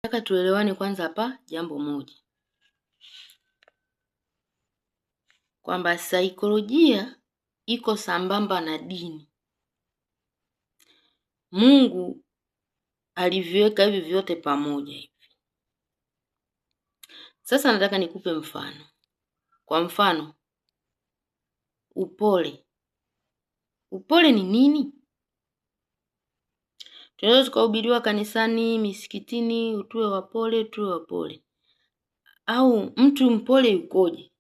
Nataka tuelewane kwanza hapa jambo moja, kwamba saikolojia iko sambamba na dini. Mungu aliviweka hivi vyote pamoja hivi. Sasa nataka nikupe mfano. Kwa mfano, upole. Upole ni nini? Tunaweza tukahubiriwa kanisani, misikitini, tuwe wapole, tuwe wapole. Au mtu mpole yukoje?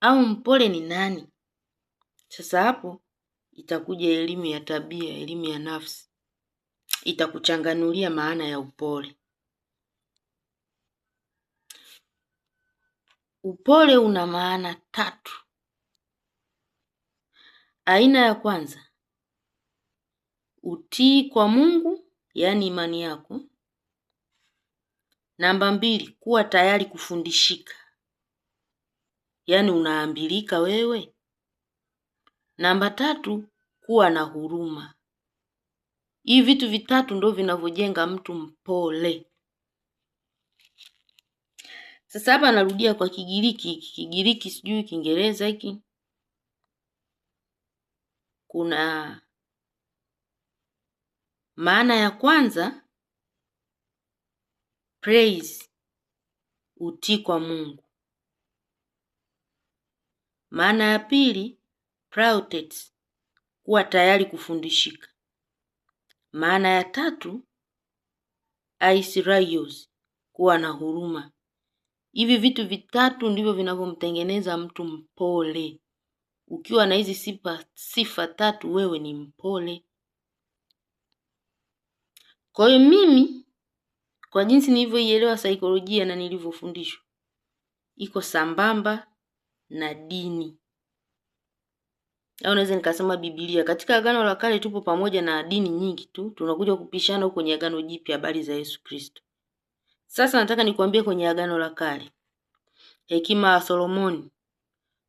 Au mpole ni nani? Sasa hapo itakuja elimu ya tabia, elimu ya nafsi. Itakuchanganulia maana ya upole. Upole una maana 3. Aina ya kwanza, utii kwa Mungu, yani imani yako. Namba 2, kuwa tayari kufundishika, yani unaambilika wewe. Namba 3, kuwa na huruma. Hivi vitu vitatu ndio vinavyojenga mtu mpole. Sasa hapa narudia kwa Kigiriki sijui Kiingereza hiki. Kuna maana ya kwanza, praise, utii kwa Mungu. Maana ya pili, prautet, kuwa tayari kufundishika. Maana ya 3, aisiraios, kuwa na huruma. Hivi vitu vitatu ndivyo vinavyomtengeneza mtu mpole. Ukiwa na hizi sifa 3 wewe ni mpole. Kwa hiyo mimi, kwa jinsi nilivyoielewa saikolojia na nilivyofundishwa, iko sambamba na dini. Au naweza nikasema Biblia. Katika Agano la Kale tupo pamoja na dini nyingi tu. Tunakuja kupishana huko kwenye Agano Jipya habari za Yesu Kristo. Sasa nataka nikwambie kwenye Agano la Kale. Hekima ya Solomoni,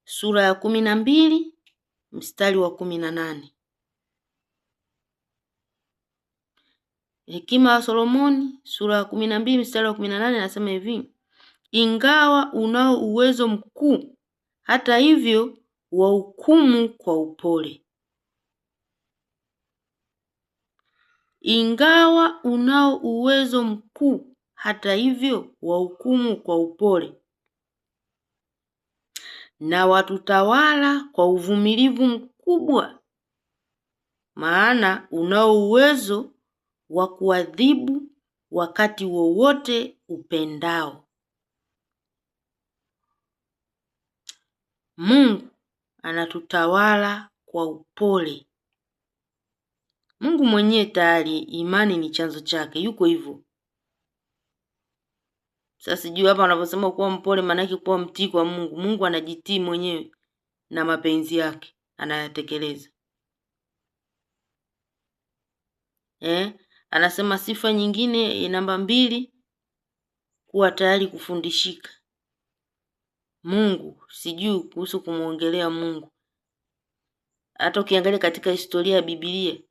sura ya 12 mstari wa 18. Hekima ya Solomoni, sura ya 12 mstari wa 18 nasema hivi: ingawa unao uwezo mkuu, hata hivyo wahukumu kwa upole. Ingawa unao uwezo mkuu, hata hivyo wahukumu kwa upole. Na watutawala kwa uvumilivu mkubwa, maana unao uwezo wa kuadhibu wakati wowote upendao. Mungu anatutawala kwa upole. Mungu mwenyewe tayari imani ni chanzo chake, yuko hivyo. Sasa sijui hapa wanaposema kuwa mpole maana yake kuwa mtii kwa Mungu. Mungu anajitii mwenyewe na mapenzi yake anayatekeleza. Anasema sifa nyingine namba 2, kuwa tayari kufundishika. Mungu, sijui kuhusu kumuongelea Mungu. Hata ukiangalia katika historia ya Biblia,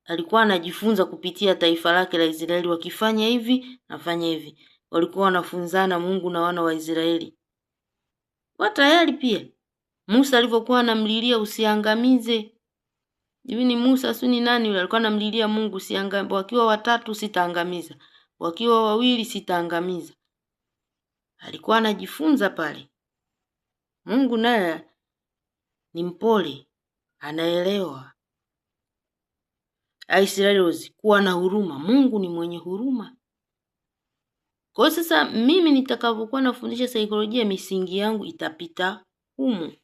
alikuwa anajifunza kupitia taifa lake la Israeli, wakifanya hivi, nafanya hivi. Walikuwa wanafunzana Mungu na wana wa Israeli. Wa tayari pia. Musa alivyokuwa anamlilia usiangamize. Hivi ni Musa si ni nani yule alikuwa anamlilia Mungu usiangamize. Wakiwa 3 sitaangamiza. Wakiwa 2 sitaangamiza. Alikuwa anajifunza pale. Mungu naye ni mpole, anaelewa. Aisraeli kuwa na huruma. Mungu ni mwenye huruma. Kwa sasa mimi nitakavyokuwa nafundisha saikolojia, misingi yangu itapita humu.